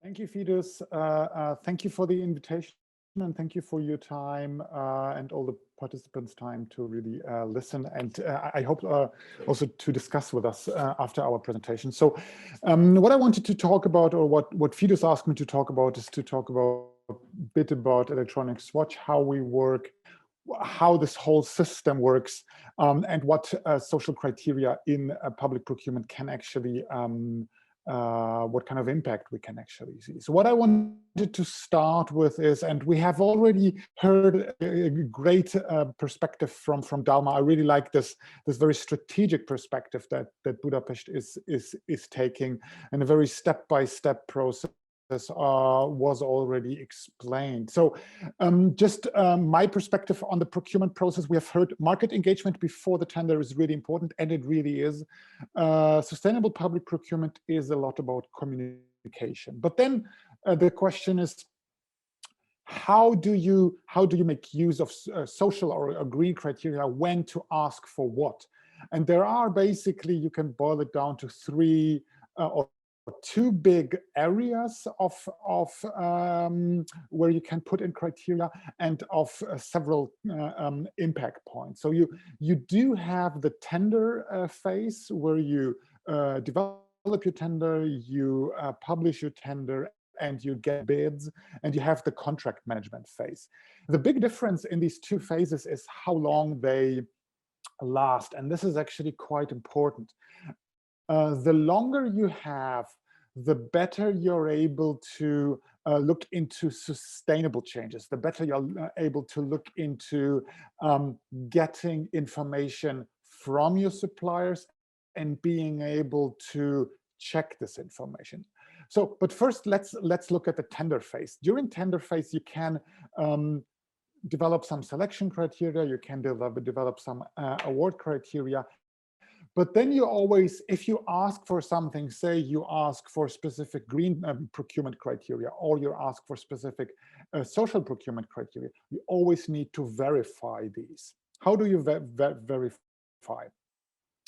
Thank you, Fidus. Thank you for the invitation and thank you for your time and all the participants' time to really listen and I hope also to discuss with us after our presentation. So what I wanted to talk about, or what Fidus asked me to talk about, is to talk about a bit about electronics watch, how we work, how this whole system works, and what social criteria in public procurement can actually what kind of impact we can actually see. So what I wanted to start with is, and we have already heard a great perspective from Dalma. I really like this very strategic perspective that Budapest is taking, and a very step-by-step process was already explained. So just my perspective on the procurement process, we have heard market engagement before the tender is really important, and it really is. Sustainable public procurement is a lot about communication. But then the question is, how do you make use of social or green criteria, when to ask for what? And there are basically, you can boil it down to three or two big areas of where you can put in criteria, and of several impact points. So you do have the tender phase, where you develop your tender, you publish your tender, and you get bids, and you have the contract management phase. The big difference in these two phases is how long they last, and this is actually quite important. The longer you have, the better you're able to look into sustainable changes, the better you're able to look into getting information from your suppliers and being able to check this information. So, but first, let's look at the tender phase. During tender phase, you can develop some selection criteria, you can develop some award criteria. But then you always, if you ask for something, say you ask for specific green procurement criteria, or you ask for specific social procurement criteria, you always need to verify these. How do you verify?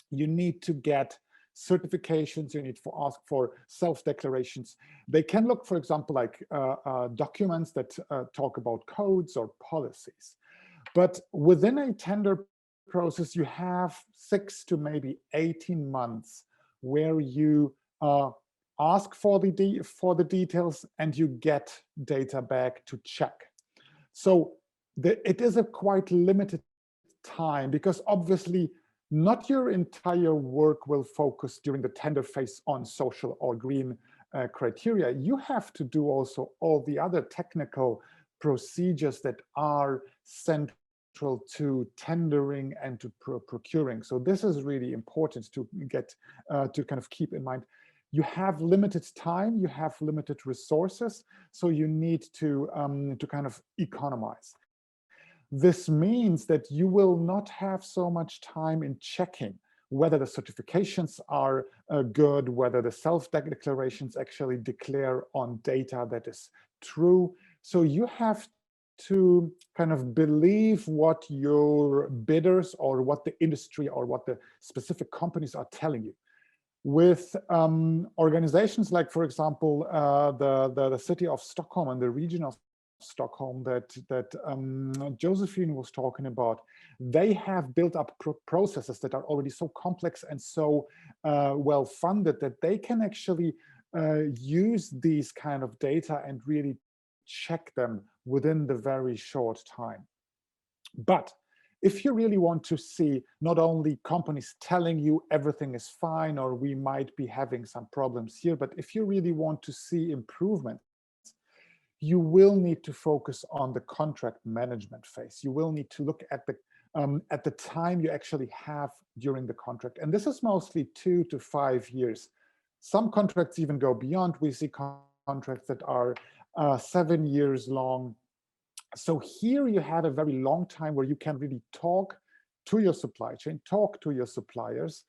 You need to get certifications, you need to ask for self-declarations. They can look, for example, like documents that talk about codes or policies. But within a tender process, you have 6 to maybe 18 months where you ask for the details and you get data back to check. So it is a quite limited time, because obviously not your entire work will focus during the tender phase on social or green criteria. You have to do also all the other technical procedures that are central to tendering and to procuring. So this is really important to get to kind of keep in mind. You have limited time, you have limited resources, so you need to kind of economize. This means that you will not have so much time in checking whether the certifications are good, whether the self-declarations actually declare on data that is true. So you have to kind of believe what your bidders, or what the industry, or what the specific companies are telling you. With organizations like, for example, the city of Stockholm and the region of Stockholm that Josephine was talking about, they have built up processes that are already so complex and so well funded that they can actually use these kind of data and really check them within the very short time. But if you really want to see not only companies telling you everything is fine, or we might be having some problems here, but if you really want to see improvements, you will need to focus on the contract management phase. You will need to look at the time you actually have during the contract. And this is mostly 2 to 5 years. Some contracts even go beyond. We see contracts that are 7 years long. So here you have a very long time where you can really talk to your supply chain, talk to your suppliers,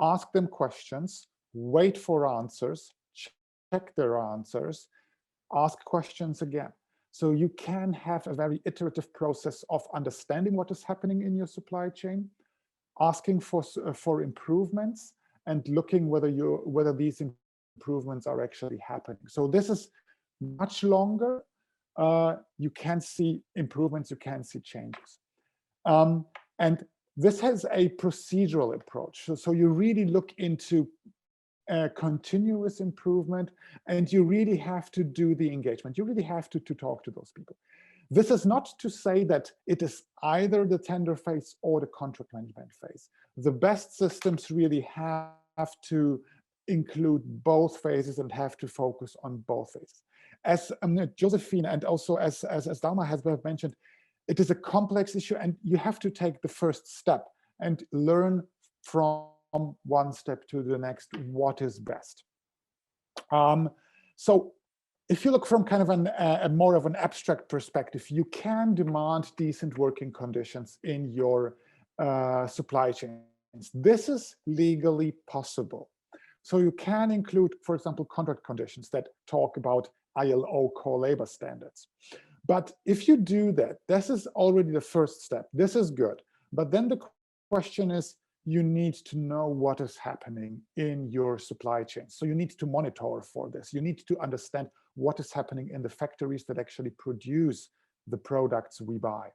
ask them questions, wait for answers, check their answers, ask questions again. So you can have a very iterative process of understanding what is happening in your supply chain, asking for improvements, and looking whether these improvements are actually happening. So this is much longer, you can see improvements, you can see changes. And this has a procedural approach. So you really look into continuous improvement, and you really have to do the engagement. You really have to talk to those people. This is not to say that it is either the tender phase or the contract management phase. The best systems really have to include both phases and have to focus on both phases. As Josephine and also as Dalma has mentioned, it is a complex issue, and you have to take the first step and learn from one step to the next what is best. So if you look from kind of a more of an abstract perspective, you can demand decent working conditions in your supply chains. This is legally possible. So you can include, for example, contract conditions that talk about ILO core labor standards. But if you do that, this is already the first step. This is good. But then the question is, you need to know what is happening in your supply chain. So you need to monitor for this. You need to understand what is happening in the factories that actually produce the products we buy.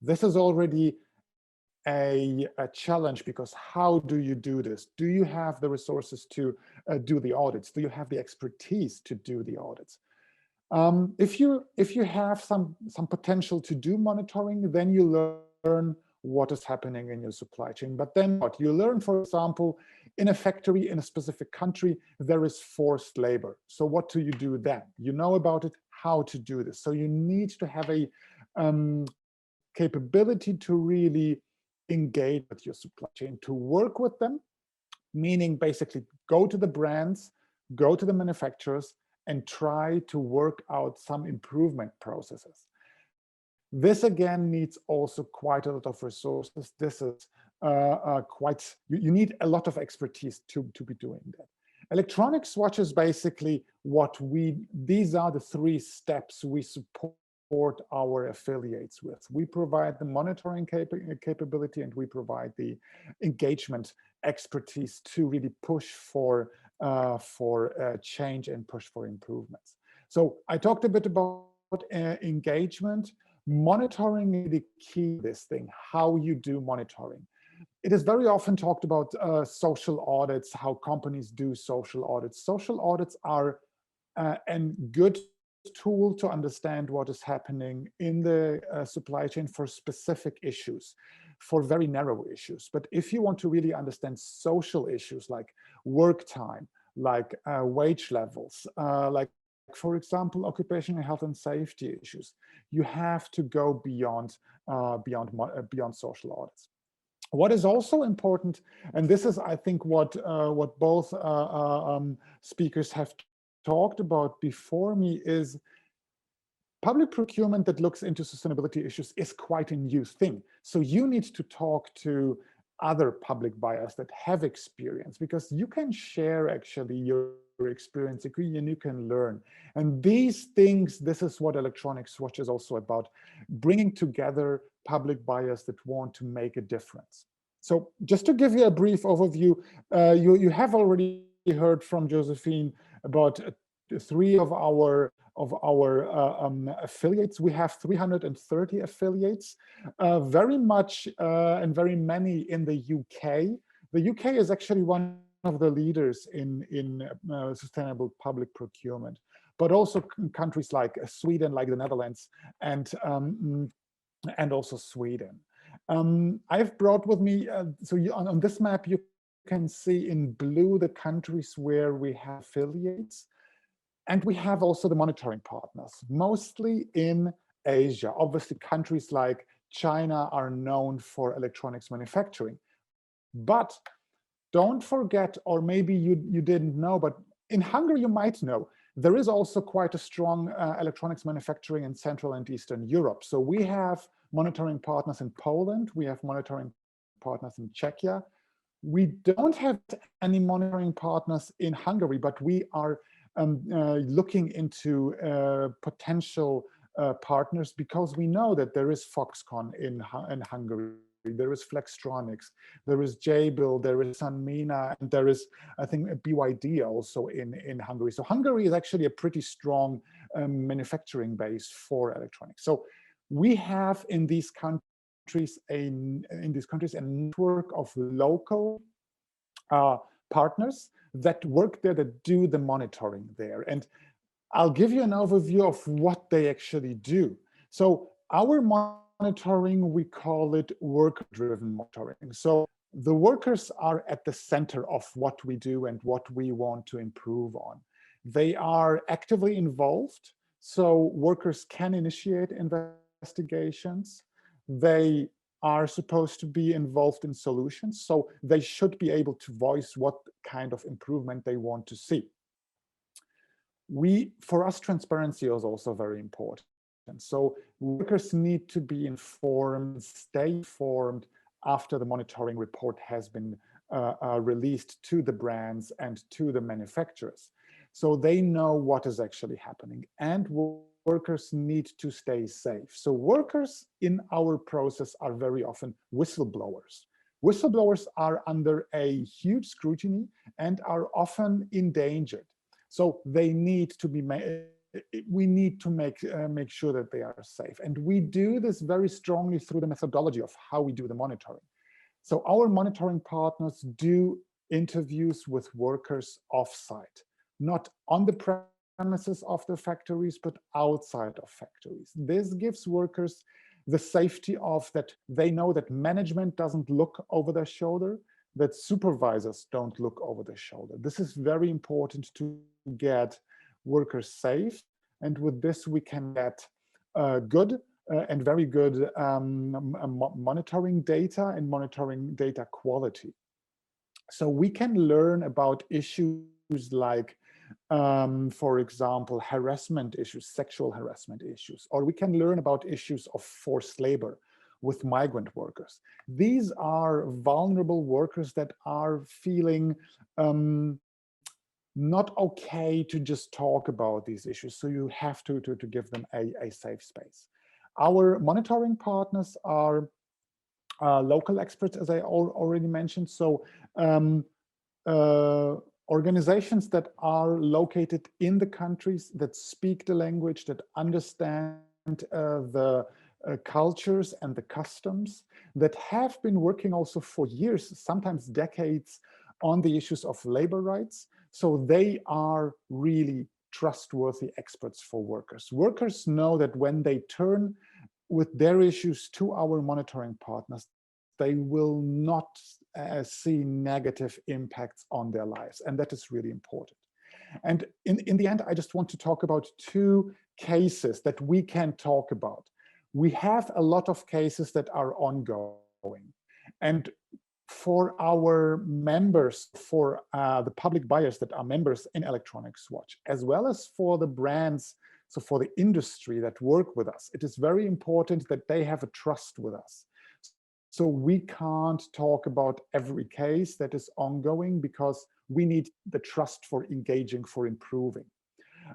This is already a challenge, because how do you do this? Do you have the resources to do the audits? Do you have the expertise to do the audits? If you have some potential to do monitoring, then you learn what is happening in your supply chain. But then what you learn, for example, in a factory in a specific country, there is forced labor. So what do you do then? You know about it, how to do this. So you need to have a capability to really engage with your supply chain, to work with them, meaning basically go to the brands, go to the manufacturers, and try to work out some improvement processes. This again needs also quite a lot of resources. This is you need a lot of expertise to be doing that. Electronic swatch is basically these are the 3 steps we support our affiliates with. We provide the monitoring capability, and we provide the engagement expertise to really push for change and push for improvements. So I talked a bit about engagement. Monitoring is the key to this thing, how you do monitoring. It is very often talked about social audits, how companies do social audits. Social audits are a good tool to understand what is happening in the supply chain for specific issues, for very narrow issues. But if you want to really understand social issues like work time, like wage levels, like, for example, occupational health and safety issues, you have to go beyond social audits. What is also important, and this is, I think, what both speakers have talked about before me, is public procurement that looks into sustainability issues is quite a new thing. So you need to talk to other public buyers that have experience, because you can share actually your experience and you can learn. And these things, this is what electronic swatch is also about, bringing together public buyers that want to make a difference. So just to give you a brief overview, you have already heard from Josephine about 3 of our affiliates. We have 330 affiliates, very much and very many in the UK. The UK is actually one of the leaders in sustainable public procurement, but also countries like Sweden, like the Netherlands, and also Sweden. I've brought with me, so on this map you can see in blue the countries where we have affiliates. And we have also the monitoring partners, mostly in Asia. Obviously, countries like China are known for electronics manufacturing. But don't forget, or maybe you didn't know, but in Hungary you might know, there is also quite a strong electronics manufacturing in Central and Eastern Europe. So we have monitoring partners in Poland, we have monitoring partners in Czechia. We don't have any monitoring partners in Hungary, but we are looking into potential partners, because we know that there is Foxconn in Hungary. there is Flextronics, there is Jabil, there is Sanmina, and there is, I think, a BYD also in Hungary. So Hungary is actually a pretty strong manufacturing base for electronics. So we have in these countries a network of local partners that work there, that do the monitoring there. And I'll give you an overview of what they actually do. So our monitoring, we call it worker-driven monitoring. So the workers are at the center of what we do and what we want to improve on. They are actively involved, so workers can initiate investigations. They are supposed to be involved in solutions, so they should be able to voice what kind of improvement they want to see. For us, transparency is also very important. So workers need to be informed, stay informed after the monitoring report has been released to the brands and to the manufacturers. So they know what is actually happening, and workers need to stay safe. So workers in our process are very often whistleblowers. Whistleblowers are under a huge scrutiny and are often endangered. So they need to be we need to make sure that they are safe. And we do this very strongly through the methodology of how we do the monitoring. So our monitoring partners do interviews with workers off-site, not on the premises of the factories, but outside of factories. This gives workers the safety of that they know that management doesn't look over their shoulder, that supervisors don't look over their shoulder. This is very important to get workers safe. And with this, we can get good and very good monitoring data and monitoring data quality. So we can learn about issues like, for example, harassment issues, sexual harassment issues, or we can learn about issues of forced labor with migrant workers. These are vulnerable workers that are feeling not okay to just talk about these issues. So you have to give them a safe space. Our monitoring partners are local experts, as I already mentioned. So organizations that are located in the countries, that speak the language, that understand the cultures and the customs, that have been working also for years, sometimes decades, on the issues of labor rights. So they are really trustworthy experts for workers. Workers know that when they turn with their issues to our monitoring partners, they will not see negative impacts on their lives. And that is really important. And in the end, I just want to talk about two cases that we can talk about. We have a lot of cases that are ongoing. And for our members, for the public buyers that are members in Electronics Watch, as well as for the brands, so for the industry that work with us, it is very important that they have a trust with us. So we can't talk about every case that is ongoing because we need the trust for engaging, for improving.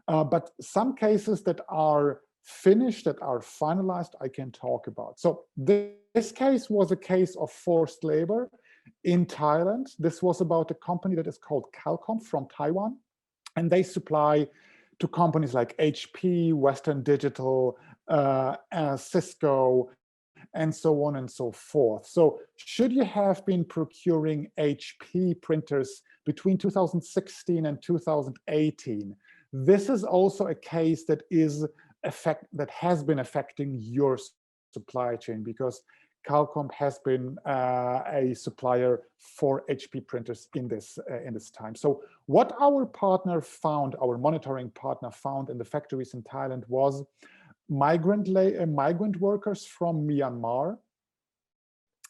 But some cases that are finished, that are finalized, I can talk about. So this case was a case of forced labor in Thailand. This was about a company that is called Calcom from Taiwan, and they supply to companies like HP, Western Digital, Cisco, and so on and so forth. So should you have been procuring HP printers between 2016 and 2018, this is also a case that has been affecting your supply chain, because Calcom has been a supplier for HP printers in this time. So what our partner found, our monitoring partner found in the factories in Thailand was migrant workers from Myanmar.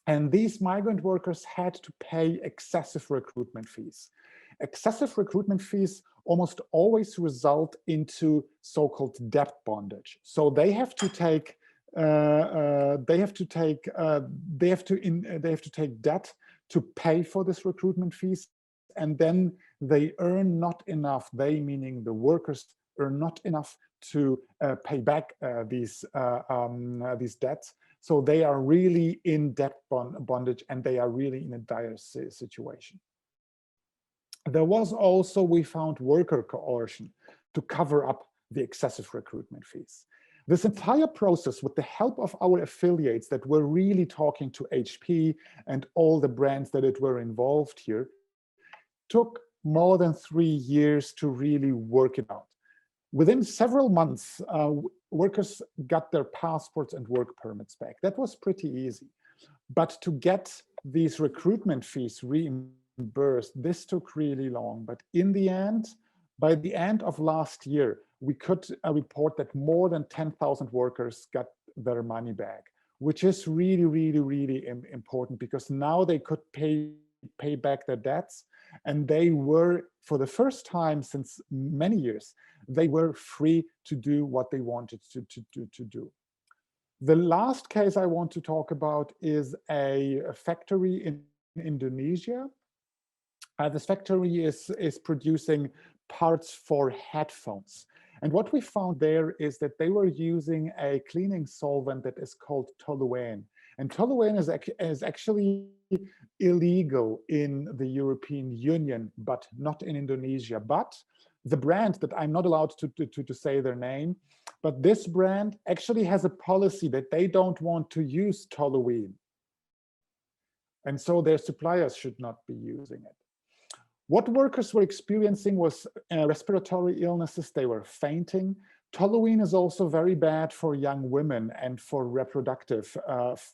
And these migrant workers had to pay excessive recruitment fees. Excessive recruitment fees almost always result into so-called debt bondage. So they have to take debt to pay for this recruitment fees, and then they earn not enough. They, meaning the workers, earn not enough to pay back these debts. So they are really in debt bondage, and they are really in a dire situation. There was also, we found, worker coercion to cover up the excessive recruitment fees. This entire process, with the help of our affiliates that were really talking to HP and all the brands that were involved here, took more than 3 years to really work it out. Within several months, workers got their passports and work permits back. That was pretty easy. But to get these recruitment fees reimbursed, this took really long. But in the end, by the end of last year, we could report that more than 10,000 workers got their money back, which is really, really, really important, because now they could pay back their debts. And they were, for the first time since many years, they were free to do what they wanted to do. The last case I want to talk about is a factory in Indonesia. This factory is producing parts for headphones. And what we found there is that they were using a cleaning solvent that is called toluene. And toluene is actually illegal in the European Union, but not in Indonesia. But the brand, that I'm not allowed to say their name, but this brand actually has a policy that they don't want to use toluene. And so their suppliers should not be using it. What workers were experiencing was respiratory illnesses. They were fainting. Toluene is also very bad for young women and for reproductive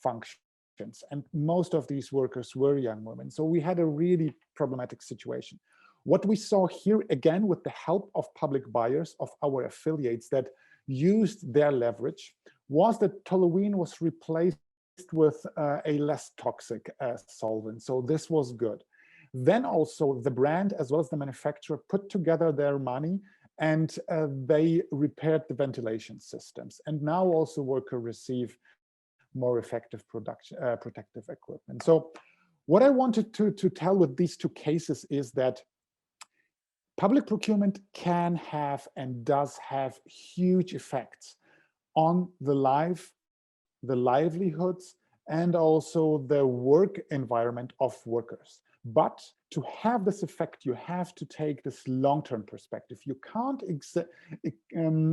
functions. And most of these workers were young women. So we had a really problematic situation. What we saw here, again, with the help of public buyers, of our affiliates that used their leverage, was that toluene was replaced with a less toxic solvent. So this was good. Then also the brand as well as the manufacturer put together their money, and they repaired the ventilation systems. And now also workers receive more effective protective equipment. So what I wanted to tell with these two cases is that public procurement can have and does have huge effects on the livelihoods and also the work environment of workers. But to have this effect, you have to take this long-term perspective. You can't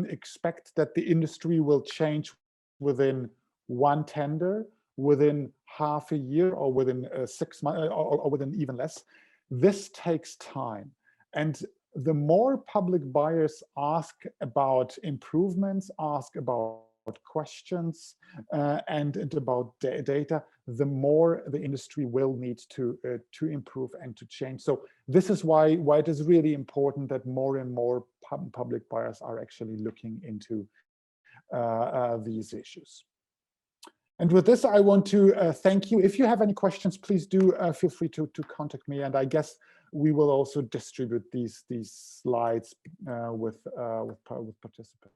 expect that the industry will change within one tender, within half a year, or within 6 months, or within even less. This takes time. And the more public buyers ask about improvements, ask about questions and about data, the more the industry will need to improve and to change. So this is why it is really important that more and more public buyers are actually looking into these issues. And with this, I want to thank you. If you have any questions, please do feel free to contact me. And I guess we will also distribute these slides with participants.